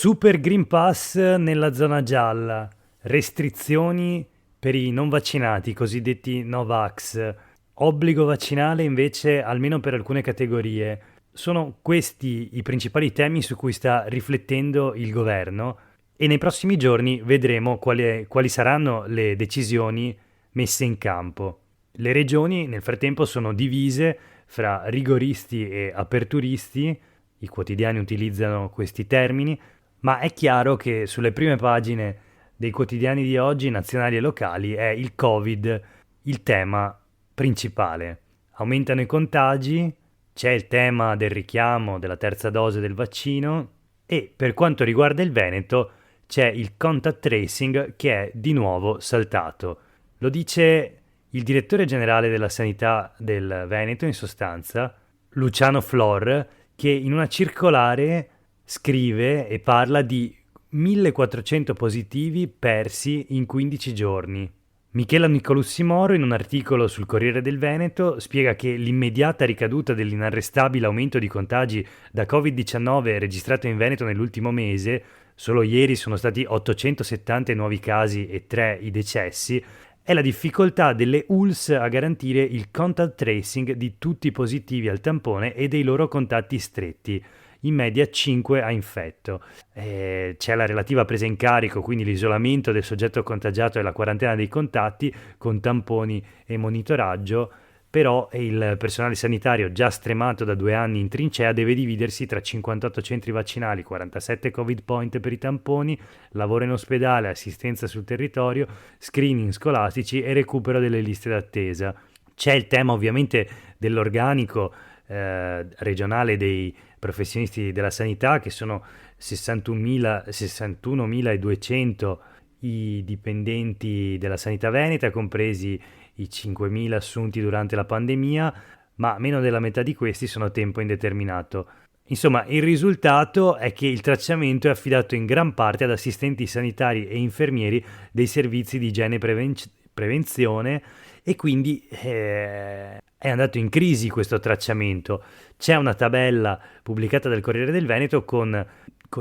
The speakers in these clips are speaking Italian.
Super Green Pass nella zona gialla, restrizioni per i non vaccinati, i cosiddetti Novax, obbligo vaccinale invece almeno per alcune categorie. Sono questi i principali temi su cui sta riflettendo il governo e nei prossimi giorni vedremo quali saranno le decisioni messe in campo. Le regioni nel frattempo sono divise fra rigoristi e aperturisti, i quotidiani utilizzano questi termini, ma è chiaro che sulle prime pagine dei quotidiani di oggi, nazionali e locali, è il Covid il tema principale. Aumentano i contagi, c'è il tema del richiamo della terza dose del vaccino e per quanto riguarda il Veneto c'è il contact tracing che è di nuovo saltato. Lo dice il direttore generale della sanità del Veneto, in sostanza, Luciano Flor, che in una circolare scrive e parla di 1400 positivi persi in 15 giorni. Michela Nicolussi Moro, in un articolo sul Corriere del Veneto, spiega che l'immediata ricaduta dell'inarrestabile aumento di contagi da Covid-19 registrato in Veneto nell'ultimo mese, solo ieri sono stati 870 i nuovi casi e 3 i decessi, è la difficoltà delle ULS a garantire il contact tracing di tutti i positivi al tampone e dei loro contatti stretti, in media 5 a infetto. C'è la relativa presa in carico, quindi l'isolamento del soggetto contagiato e la quarantena dei contatti con tamponi e monitoraggio, però il personale sanitario già stremato da 2 anni in trincea deve dividersi tra 58 centri vaccinali, 47 Covid point per i tamponi, lavoro in ospedale, assistenza sul territorio, screening scolastici e recupero delle liste d'attesa. C'è il tema ovviamente dell'organico regionale dei professionisti della sanità, che sono 61.200 i dipendenti della sanità veneta, compresi i 5.000 assunti durante la pandemia, ma meno della metà di questi sono a tempo indeterminato. Insomma, il risultato è che il tracciamento è affidato in gran parte ad assistenti sanitari e infermieri dei servizi di igiene e prevenzione e quindi è andato in crisi questo tracciamento. C'è una tabella pubblicata dal Corriere del Veneto con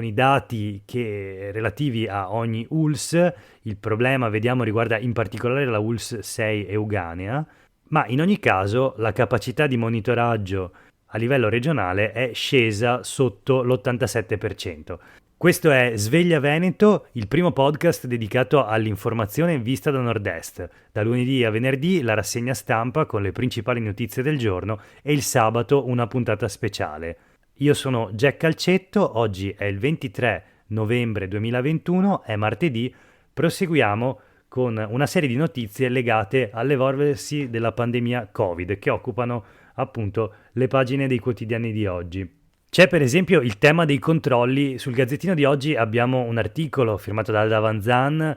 i dati relativi a ogni ULS. Il problema, vediamo, riguarda in particolare la ULS 6 Euganea, ma in ogni caso la capacità di monitoraggio a livello regionale è scesa sotto l'87%. Questo è Sveglia Veneto, il primo podcast dedicato all'informazione vista da Nord-Est. Da lunedì a venerdì la rassegna stampa con le principali notizie del giorno e il sabato una puntata speciale. Io sono Jack Calcetto, oggi è il 23 novembre 2021, è martedì, proseguiamo con una serie di notizie legate all'evolversi della pandemia Covid che occupano appunto le pagine dei quotidiani di oggi. C'è per esempio il tema dei controlli. Sul Gazzettino di oggi abbiamo un articolo firmato da Alda Vanzan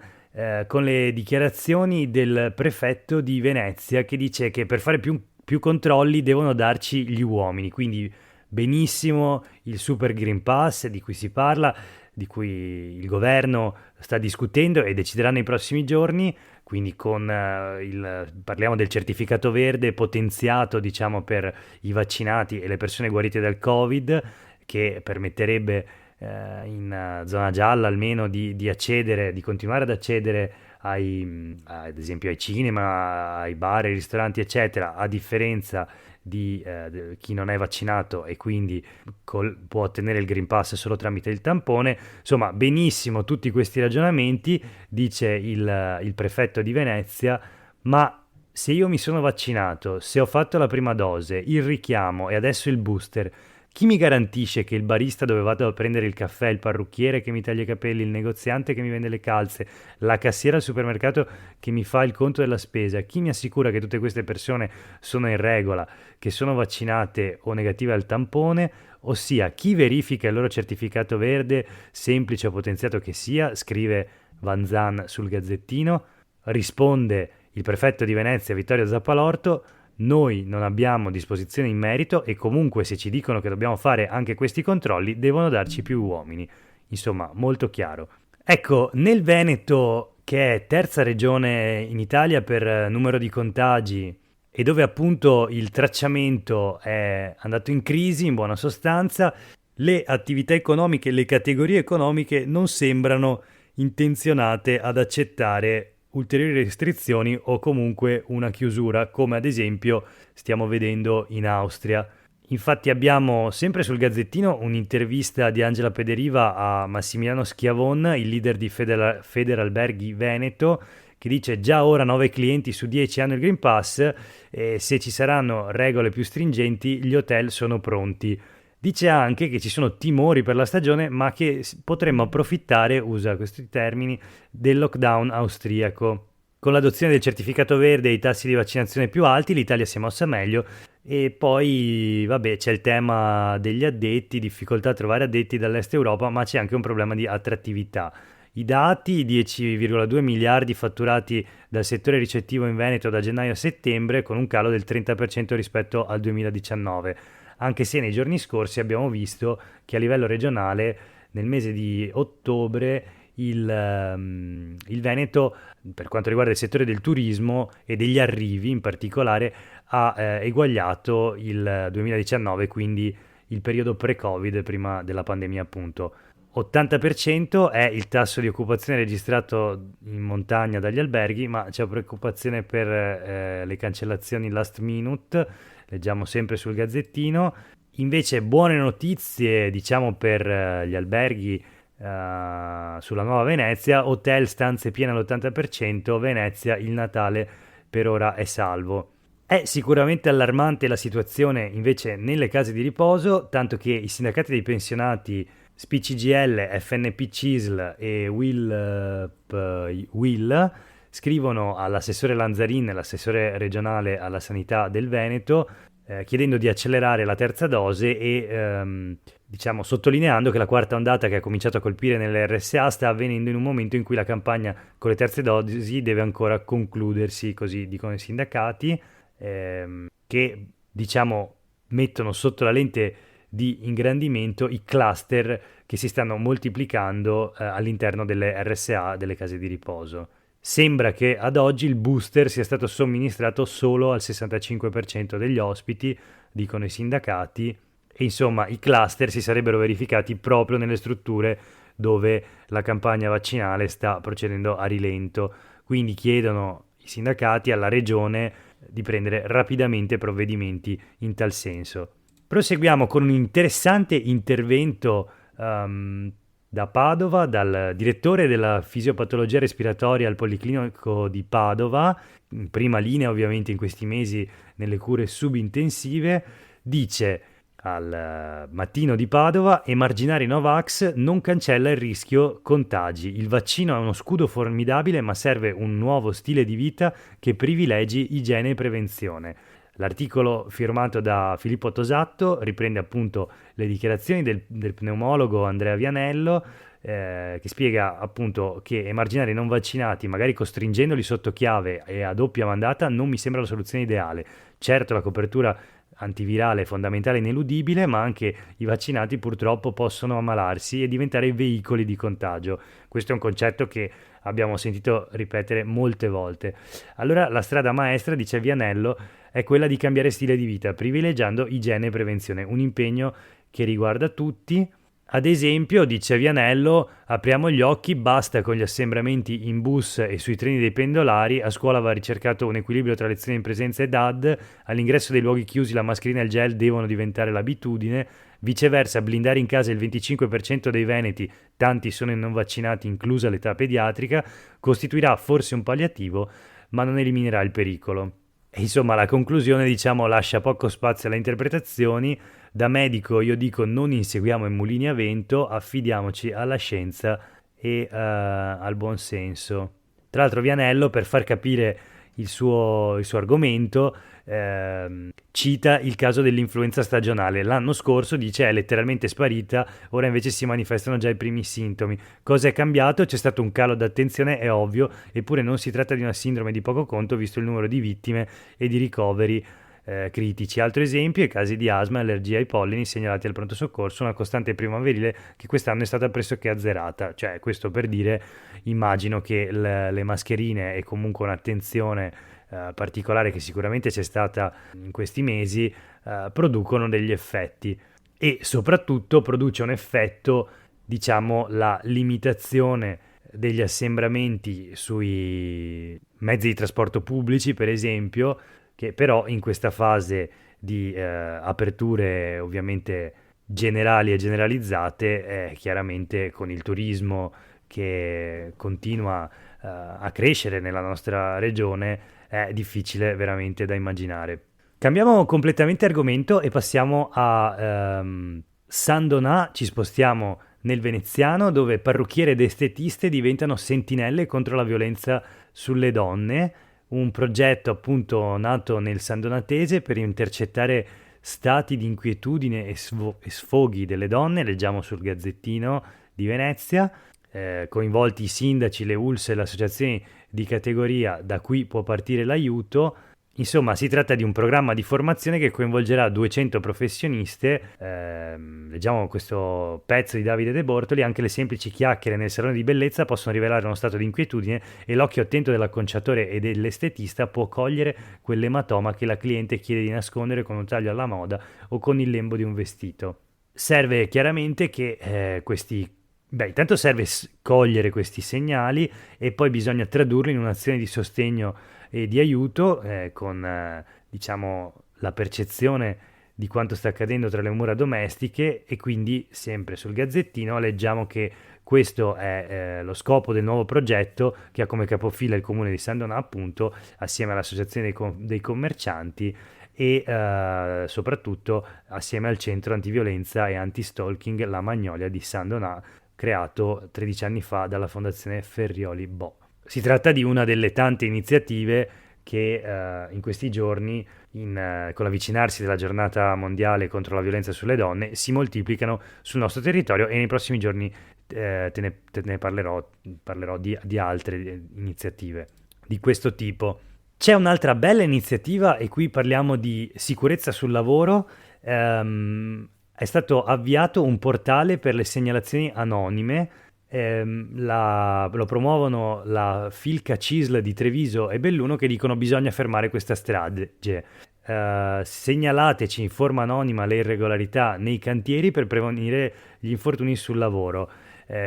con le dichiarazioni del prefetto di Venezia che dice che per fare più controlli devono darci gli uomini, quindi benissimo il Super Green Pass di cui si parla, di cui il governo sta discutendo e deciderà nei prossimi giorni, quindi parliamo del certificato verde potenziato, diciamo, per i vaccinati e le persone guarite dal Covid, che permetterebbe in zona gialla almeno di accedere, di continuare ad accedere ad esempio ai cinema, ai bar, ai ristoranti, eccetera, a differenza di chi non è vaccinato e quindi può ottenere il Green Pass solo tramite il tampone. Insomma, benissimo tutti questi ragionamenti, dice il prefetto di Venezia, ma se io mi sono vaccinato, se ho fatto la prima dose, il richiamo e adesso il booster, chi mi garantisce che il barista dove vado a prendere il caffè, il parrucchiere che mi taglia i capelli, il negoziante che mi vende le calze, la cassiera al supermercato che mi fa il conto della spesa, chi mi assicura che tutte queste persone sono in regola, che sono vaccinate o negative al tampone, ossia chi verifica il loro certificato verde, semplice o potenziato che sia, scrive Vanzan sul Gazzettino, risponde il prefetto di Venezia Vittorio Zappalorto: noi non abbiamo disposizioni in merito e comunque se ci dicono che dobbiamo fare anche questi controlli devono darci più uomini. Insomma, molto chiaro. Ecco, nel Veneto, che è terza regione in Italia per numero di contagi e dove appunto il tracciamento è andato in crisi in buona sostanza, le attività economiche, le categorie economiche non sembrano intenzionate ad accettare ulteriori restrizioni o comunque una chiusura, come ad esempio stiamo vedendo in Austria. Infatti abbiamo sempre sul Gazzettino un'intervista di Angela Pederiva a Massimiliano Schiavon, il leader di Federalberghi Veneto, che dice già ora 9 clienti su 10 hanno il Green Pass e se ci saranno regole più stringenti gli hotel sono pronti. Dice anche che ci sono timori per la stagione, ma che potremmo approfittare, usa questi termini, del lockdown austriaco. Con l'adozione del certificato verde e i tassi di vaccinazione più alti, l'Italia si è mossa meglio. E poi, vabbè, c'è il tema degli addetti, difficoltà a trovare addetti dall'est Europa, ma c'è anche un problema di attrattività. I dati, 10,2 miliardi fatturati dal settore ricettivo in Veneto da gennaio a settembre, con un calo del 30% rispetto al 2019, anche se nei giorni scorsi abbiamo visto che a livello regionale, nel mese di ottobre, il Veneto, per quanto riguarda il settore del turismo e degli arrivi in particolare, ha eguagliato il 2019, quindi il periodo pre-Covid, prima della pandemia appunto. 80% è il tasso di occupazione registrato in montagna dagli alberghi, ma c'è preoccupazione per le cancellazioni last minute, leggiamo sempre sul Gazzettino. Invece buone notizie, diciamo, per gli alberghi sulla Nuova Venezia, hotel stanze piene all'80%, Venezia il Natale per ora è salvo. È sicuramente allarmante la situazione invece nelle case di riposo, tanto che i sindacati dei pensionati SPCGL, FNP CISL e WIL scrivono all'assessore Lanzarin, l'assessore regionale alla sanità del Veneto, chiedendo di accelerare la terza dose e diciamo sottolineando che la quarta ondata che ha cominciato a colpire nelle RSA sta avvenendo in un momento in cui la campagna con le terze dosi deve ancora concludersi, così dicono i sindacati, che diciamo mettono sotto la lente di ingrandimento i cluster che si stanno moltiplicando all'interno delle RSA, delle case di riposo. Sembra che ad oggi il booster sia stato somministrato solo al 65% degli ospiti, dicono i sindacati, e insomma i cluster si sarebbero verificati proprio nelle strutture dove la campagna vaccinale sta procedendo a rilento. Quindi chiedono i sindacati alla regione di prendere rapidamente provvedimenti in tal senso. Proseguiamo con un interessante intervento da Padova, dal direttore della fisiopatologia respiratoria al Policlinico di Padova, in prima linea ovviamente in questi mesi nelle cure subintensive, dice al Mattino di Padova: emarginare i Novax non cancella il rischio contagi. Il vaccino è uno scudo formidabile, ma serve un nuovo stile di vita che privilegi igiene e prevenzione. L'articolo firmato da Filippo Tosatto riprende appunto le dichiarazioni del pneumologo Andrea Vianello, che spiega appunto che emarginare i non vaccinati, magari costringendoli sotto chiave e a doppia mandata, non mi sembra la soluzione ideale. Certo, la copertura antivirale è fondamentale e ineludibile, ma anche i vaccinati purtroppo possono ammalarsi e diventare veicoli di contagio. Questo è un concetto che abbiamo sentito ripetere molte volte. Allora la strada maestra, dice Vianello, è quella di cambiare stile di vita, privilegiando igiene e prevenzione, un impegno che riguarda tutti. Ad esempio, dice Vianello, apriamo gli occhi, basta con gli assembramenti in bus e sui treni dei pendolari, a scuola va ricercato un equilibrio tra lezioni in presenza e DAD, all'ingresso dei luoghi chiusi la mascherina e il gel devono diventare l'abitudine, viceversa blindare in casa il 25% dei veneti, tanti sono i non vaccinati inclusa l'età pediatrica, costituirà forse un palliativo, ma non eliminerà il pericolo. E insomma la conclusione, diciamo, lascia poco spazio alle interpretazioni. Da medico io dico non inseguiamo i mulini a vento, affidiamoci alla scienza e al buon senso. Tra l'altro Vianello, per far capire il suo argomento, cita il caso dell'influenza stagionale. L'anno scorso, dice, è letteralmente sparita, ora invece si manifestano già i primi sintomi. Cosa è cambiato? C'è stato un calo d'attenzione, è ovvio, eppure non si tratta di una sindrome di poco conto visto il numero di vittime e di ricoveri critici. Altro esempio, i casi di asma e allergia ai pollini segnalati al pronto soccorso, una costante primaverile che quest'anno è stata pressoché azzerata. Cioè, questo per dire, immagino che le mascherine e comunque un'attenzione particolare che sicuramente c'è stata in questi mesi producono degli effetti. e soprattutto produce un effetto, diciamo, la limitazione degli assembramenti sui mezzi di trasporto pubblici, per esempio, che però in questa fase di aperture ovviamente generali e generalizzate, chiaramente con il turismo che continua a crescere nella nostra regione, è difficile veramente da immaginare. Cambiamo completamente argomento e passiamo a San Donà, ci spostiamo nel veneziano dove parrucchiere ed estetiste diventano sentinelle contro la violenza sulle donne, un progetto appunto nato nel San Donatese per intercettare stati di inquietudine e sfoghi delle donne, leggiamo sul Gazzettino di Venezia, coinvolti i sindaci, le ULSS e le associazioni di categoria, da cui può partire l'aiuto. Insomma, si tratta di un programma di formazione che coinvolgerà 200 professioniste. Leggiamo questo pezzo di Davide De Bortoli: anche le semplici chiacchiere nel salone di bellezza possono rivelare uno stato di inquietudine e l'occhio attento dell'acconciatore e dell'estetista può cogliere quell'ematoma che la cliente chiede di nascondere con un taglio alla moda o con il lembo di un vestito. Serve chiaramente che intanto serve cogliere questi segnali e poi bisogna tradurli in un'azione di sostegno e di aiuto con diciamo la percezione di quanto sta accadendo tra le mura domestiche. E quindi sempre sul Gazzettino leggiamo che questo è lo scopo del nuovo progetto che ha come capofila il comune di San Donà, appunto, assieme all'associazione dei commercianti e soprattutto assieme al centro antiviolenza e anti-stalking La Magnolia di San Donà, creato 13 anni fa dalla fondazione Ferrioli Bo. Si tratta di una delle tante iniziative che in questi giorni, con l'avvicinarsi della giornata mondiale contro la violenza sulle donne, si moltiplicano sul nostro territorio, e nei prossimi giorni te ne parlerò di altre iniziative di questo tipo. C'è un'altra bella iniziativa, e qui parliamo di sicurezza sul lavoro. È stato avviato un portale per le segnalazioni anonime. Lo promuovono la Filca CISL di Treviso e Belluno, che dicono: bisogna fermare questa strage. Segnalateci in forma anonima le irregolarità nei cantieri per prevenire gli infortuni sul lavoro.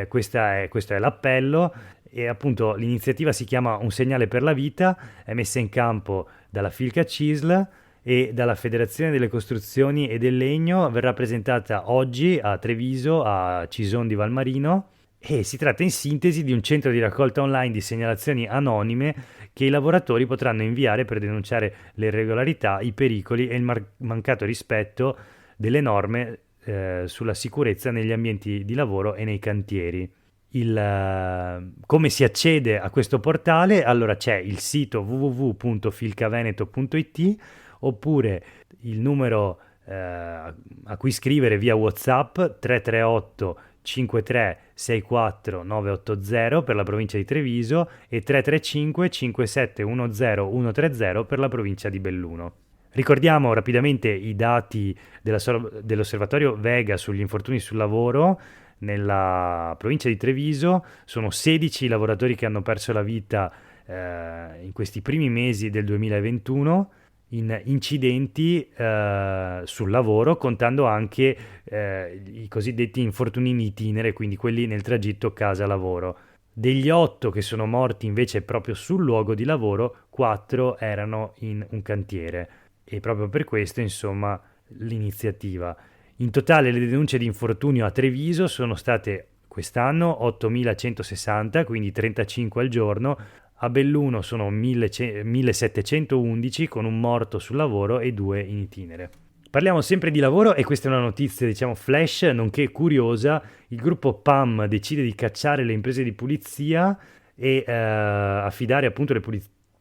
Questo è l'appello, e appunto l'iniziativa si chiama Un segnale per la vita, è messa in campo dalla Filca CISL e dalla Federazione delle Costruzioni e del Legno. Verrà presentata oggi a Treviso, a Cison di Valmarino, e si tratta in sintesi di un centro di raccolta online di segnalazioni anonime che i lavoratori potranno inviare per denunciare le irregolarità, i pericoli e il mancato rispetto delle norme sulla sicurezza negli ambienti di lavoro e nei cantieri. Come si accede a questo portale? Allora, c'è il sito www.filcaveneto.it, oppure il numero a cui scrivere via WhatsApp 338 53 64 980 per la provincia di Treviso e 335 5710 130 per la provincia di Belluno. Ricordiamo rapidamente i dati dell'osservatorio Vega sugli infortuni sul lavoro. Nella provincia di Treviso sono 16 i lavoratori che hanno perso la vita in questi primi mesi del 2021 in incidenti sul lavoro, contando anche i cosiddetti infortuni in itinere, quindi quelli nel tragitto casa-lavoro. Degli 8 che sono morti invece proprio sul luogo di lavoro, 4 erano in un cantiere, e proprio per questo, insomma, l'iniziativa. In totale le denunce di infortunio a Treviso sono state quest'anno 8.160, quindi 35 al giorno. A Belluno sono 1.711, con un morto sul lavoro e 2 in itinere. Parliamo sempre di lavoro, e questa è una notizia, diciamo, flash, nonché curiosa. Il gruppo PAM decide di cacciare le imprese di pulizia e affidare appunto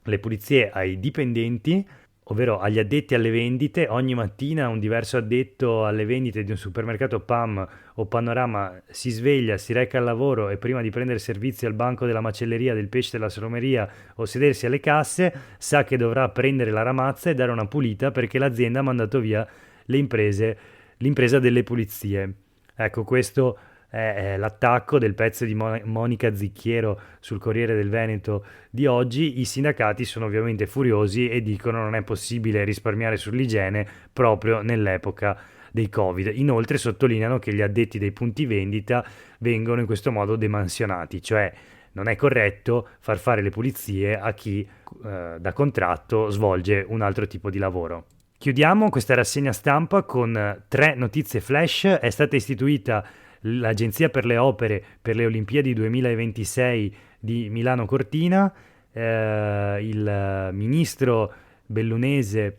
le pulizie ai dipendenti, ovvero agli addetti alle vendite. Ogni mattina un diverso addetto alle vendite di un supermercato PAM o Panorama si sveglia, si reca al lavoro, e prima di prendere servizio al banco della macelleria, del pesce, della salumeria o sedersi alle casse, sa che dovrà prendere la ramazza e dare una pulita, perché l'azienda ha mandato via l'impresa delle pulizie. Ecco, questo è l'attacco del pezzo di Monica Zicchiero sul Corriere del Veneto di oggi. I sindacati sono ovviamente furiosi e dicono: non è possibile risparmiare sull'igiene proprio nell'epoca dei Covid. Inoltre sottolineano che gli addetti dei punti vendita vengono in questo modo demansionati, cioè non è corretto far fare le pulizie a chi da contratto svolge un altro tipo di lavoro. Chiudiamo questa rassegna stampa con 3 notizie flash. È stata istituita l'Agenzia per le Opere per le Olimpiadi 2026 di Milano Cortina. Il ministro bellunese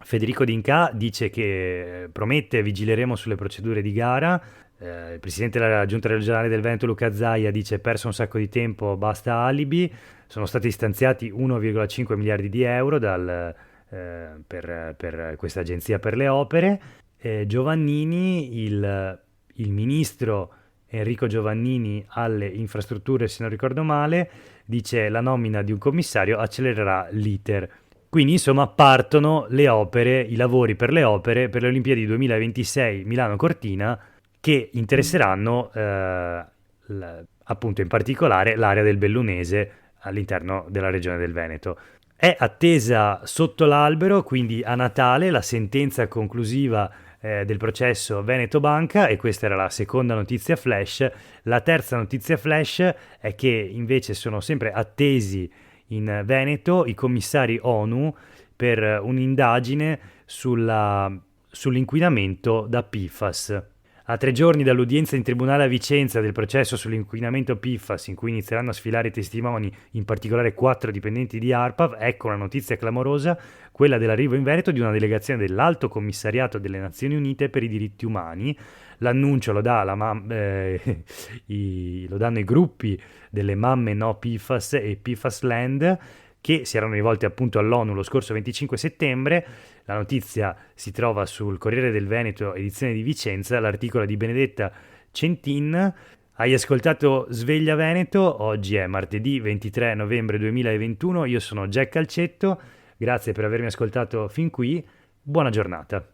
Federico D'Incà dice che promette vigileremo sulle procedure di gara. Il presidente della giunta regionale del Veneto Luca Zaia dice perso un sacco di tempo, basta alibi. Sono stati stanziati 1,5 miliardi di euro per questa agenzia per le opere. Giovannini, il ministro Enrico Giovannini alle infrastrutture, se non ricordo male, dice la nomina di un commissario accelererà l'iter. Quindi insomma partono le opere, i lavori per le opere per le Olimpiadi 2026 Milano-Cortina, che interesseranno appunto in particolare l'area del Bellunese all'interno della regione del Veneto. È attesa sotto l'albero, quindi a Natale, la sentenza conclusiva del processo Veneto Banca, e questa era la seconda notizia flash. La terza notizia flash è che invece sono sempre attesi in Veneto i commissari ONU per un'indagine sull'inquinamento da PFAS. A 3 giorni dall'udienza in tribunale a Vicenza del processo sull'inquinamento PFAS, in cui inizieranno a sfilare i testimoni, in particolare 4 dipendenti di ARPAV, ecco una notizia clamorosa, quella dell'arrivo in Veneto di una delegazione dell'Alto Commissariato delle Nazioni Unite per i diritti umani. L'annuncio lo danno i gruppi delle Mamme No PFAS e PFAS Land, che si erano rivolti appunto all'ONU lo scorso 25 settembre. La notizia si trova sul Corriere del Veneto, edizione di Vicenza, l'articolo di Benedetta Centin. Hai ascoltato Sveglia Veneto, oggi è martedì 23 novembre 2021, io sono Jack Calcetto, grazie per avermi ascoltato fin qui, buona giornata.